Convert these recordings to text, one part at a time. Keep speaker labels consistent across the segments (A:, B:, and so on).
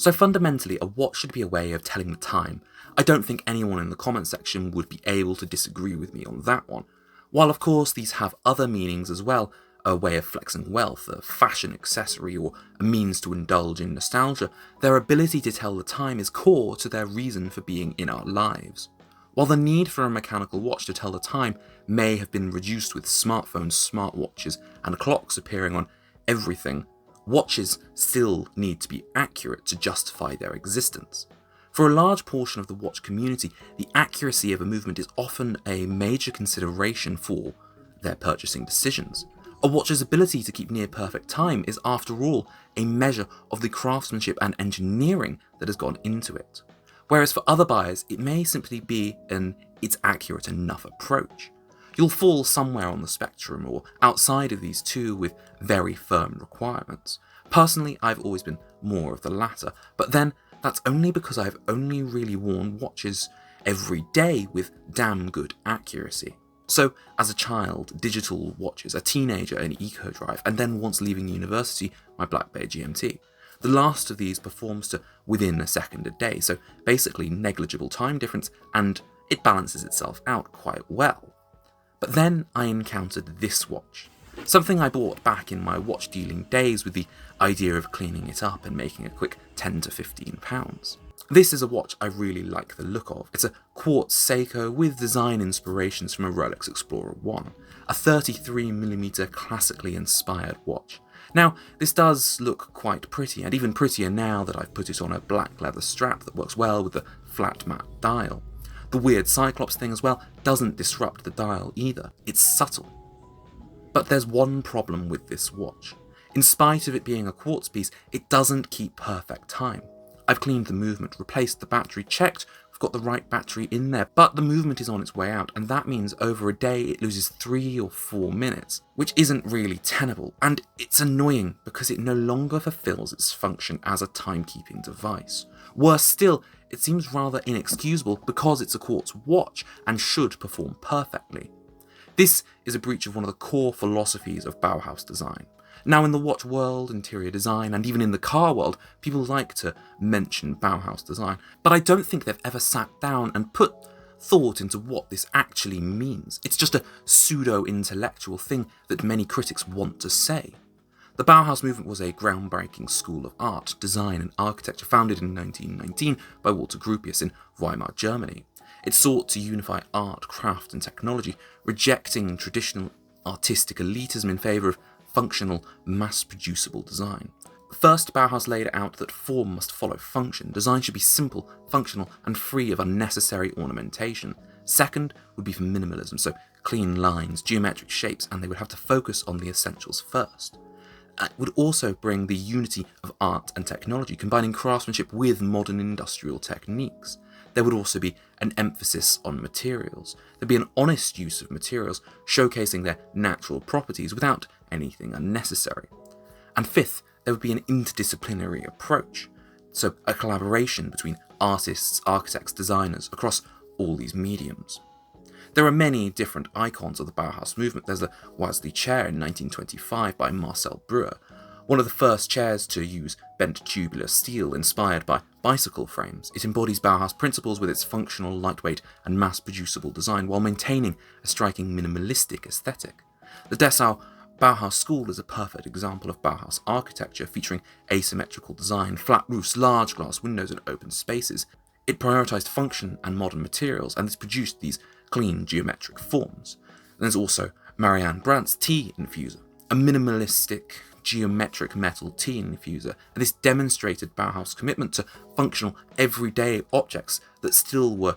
A: So fundamentally, a watch should be a way of telling the time. I don't think anyone in the comment section would be able to disagree with me on that one. While of course these have other meanings as well, a way of flexing wealth, a fashion accessory, or a means to indulge in nostalgia, their ability to tell the time is core to their reason for being in our lives. While the need for a mechanical watch to tell the time may have been reduced with smartphones, smartwatches, and clocks appearing on everything, watches still need to be accurate to justify their existence. For a large portion of the watch community, the accuracy of a movement is often a major consideration for their purchasing decisions. A watch's ability to keep near perfect time is, after all, a measure of the craftsmanship and engineering that has gone into it. Whereas for other buyers, it may simply be an "it's accurate enough" approach. You'll fall somewhere on the spectrum or outside of these two with very firm requirements. Personally, I've always been more of the latter, but then that's only because I've only really worn watches every day with damn good accuracy. So, as a child, digital watches, a teenager, an EcoDrive, and then once leaving university, my Black Bay GMT. The last of these performs to within a second a day, so basically negligible time difference, and it balances itself out quite well. But then I encountered this watch, something I bought back in my watch dealing days with the idea of cleaning it up and making a quick £10 to £15. This is a watch I really like the look of. It's a quartz Seiko with design inspirations from a Rolex Explorer 1, a 33mm classically inspired watch. Now, this does look quite pretty, and even prettier now that I've put it on a black leather strap that works well with the flat matte dial. The weird Cyclops thing as well doesn't disrupt the dial either, it's subtle. But there's one problem with this watch. In spite of it being a quartz piece, it doesn't keep perfect time. I've cleaned the movement, replaced the battery, checked we've got the right battery in there, but the movement is on its way out, and that means over a day it loses 3 or 4 minutes, which isn't really tenable, and it's annoying because it no longer fulfills its function as a timekeeping device. Worse still, it seems rather inexcusable because it's a quartz watch and should perform perfectly. This is a breach of one of the core philosophies of Bauhaus design. Now, in the watch world, interior design, and even in the car world, people like to mention Bauhaus design, but I don't think they've ever sat down and put thought into what this actually means. It's just a pseudo-intellectual thing that many critics want to say. The Bauhaus movement was a groundbreaking school of art, design, and architecture founded in 1919 by Walter Gropius in Weimar, Germany. It sought to unify art, craft, and technology, rejecting traditional artistic elitism in favour of functional, mass-producible design. First, Bauhaus laid out that form must follow function. Design should be simple, functional, and free of unnecessary ornamentation. Second would be for minimalism, so clean lines, geometric shapes, and they would have to focus on the essentials first. It would also bring the unity of art and technology, combining craftsmanship with modern industrial techniques. There would also be an emphasis on materials. There'd be an honest use of materials, showcasing their natural properties without anything unnecessary. And fifth, there would be an interdisciplinary approach, so a collaboration between artists, architects, designers across all these mediums. There are many different icons of the Bauhaus movement. There's the Wasley chair in 1925 by Marcel Breuer, one of the first chairs to use bent tubular steel inspired by bicycle frames. It embodies Bauhaus principles with its functional, lightweight, and mass-producible design while maintaining a striking minimalistic aesthetic. The Dessau Bauhaus School is a perfect example of Bauhaus architecture, featuring asymmetrical design, flat roofs, large glass windows, and open spaces. It prioritized function and modern materials, and it's produced these clean geometric forms. There's also Marianne Brandt's tea infuser, a minimalistic geometric metal tea infuser, and this demonstrated Bauhaus' commitment to functional, everyday objects that still were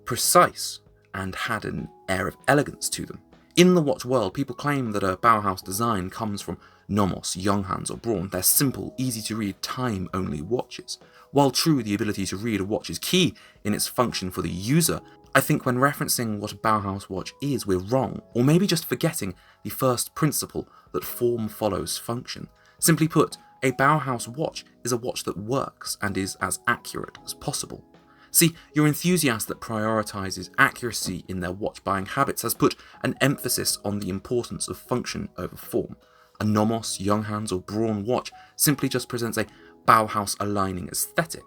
A: precise and had an air of elegance to them. In the watch world, people claim that a Bauhaus design comes from Nomos, Junghans, or Braun. They're simple, easy-to-read, time-only watches. While true, the ability to read a watch is key in its function for the user, I think when referencing what a Bauhaus watch is, we're wrong, or maybe just forgetting the first principle that form follows function. Simply put, a Bauhaus watch is a watch that works and is as accurate as possible. See, your enthusiast that prioritizes accuracy in their watch buying habits has put an emphasis on the importance of function over form. A Nomos, Junghans, or Braun watch simply just presents a Bauhaus aligning aesthetic.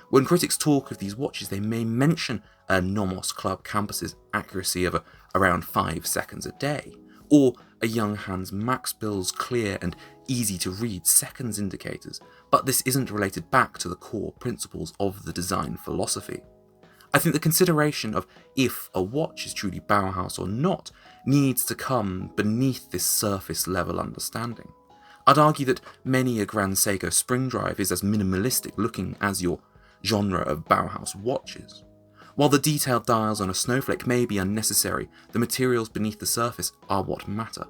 A: When critics talk of these watches, they may mention a Nomos Club campus's accuracy of around 5 seconds a day, or a Junghans Max Bill's clear and easy to read seconds indicators, but this isn't related back to the core principles of the design philosophy. I think the consideration of if a watch is truly Bauhaus or not needs to come beneath this surface level understanding. I'd argue that many a Grand Seiko spring drive is as minimalistic looking as your genre of Bauhaus watches. While the detailed dials on a snowflake may be unnecessary, the materials beneath the surface are what matter.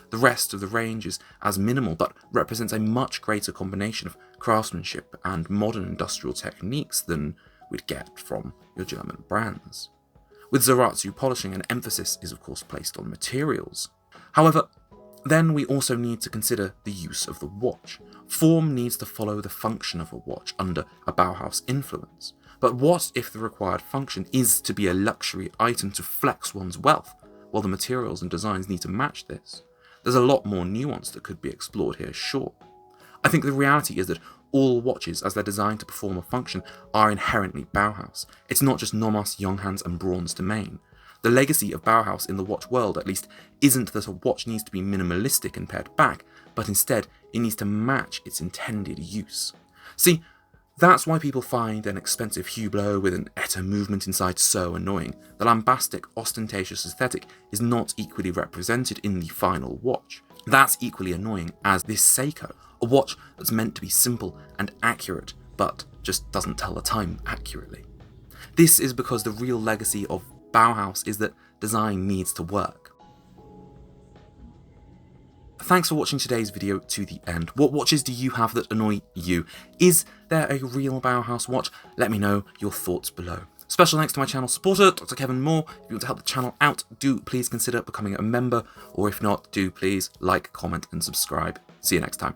A: The rest of the range is as minimal but represents a much greater combination of craftsmanship and modern industrial techniques than we'd get from your German brands. With Zaratsu polishing, an emphasis is of course placed on materials. However, then we also need to consider the use of the watch. Form needs to follow the function of a watch under a Bauhaus influence. But what if the required function is to be a luxury item to flex one's wealth, while the materials and designs need to match this? There's a lot more nuance that could be explored here, sure. I think the reality is that all watches, as they're designed to perform a function, are inherently Bauhaus. It's not just Nomos, Junghans and Braun's domain. The legacy of Bauhaus in the watch world, at least, isn't that a watch needs to be minimalistic and pared back, but instead it needs to match its intended use. See, that's why people find an expensive Hublot with an Etta movement inside so annoying. The lambastic, ostentatious aesthetic is not equally represented in the final watch. That's equally annoying as this Seiko, a watch that's meant to be simple and accurate, but just doesn't tell the time accurately. This is because the real legacy of Bauhaus is that design needs to work. Thanks for watching today's video to the end. What watches do you have that annoy you? Is there a real Bauhaus watch? Let me know your thoughts below. Special thanks to my channel supporter, Dr. Kevin Moore. If you want to help the channel out, do please consider becoming a member, or if not, do please like, comment and subscribe. See you next time.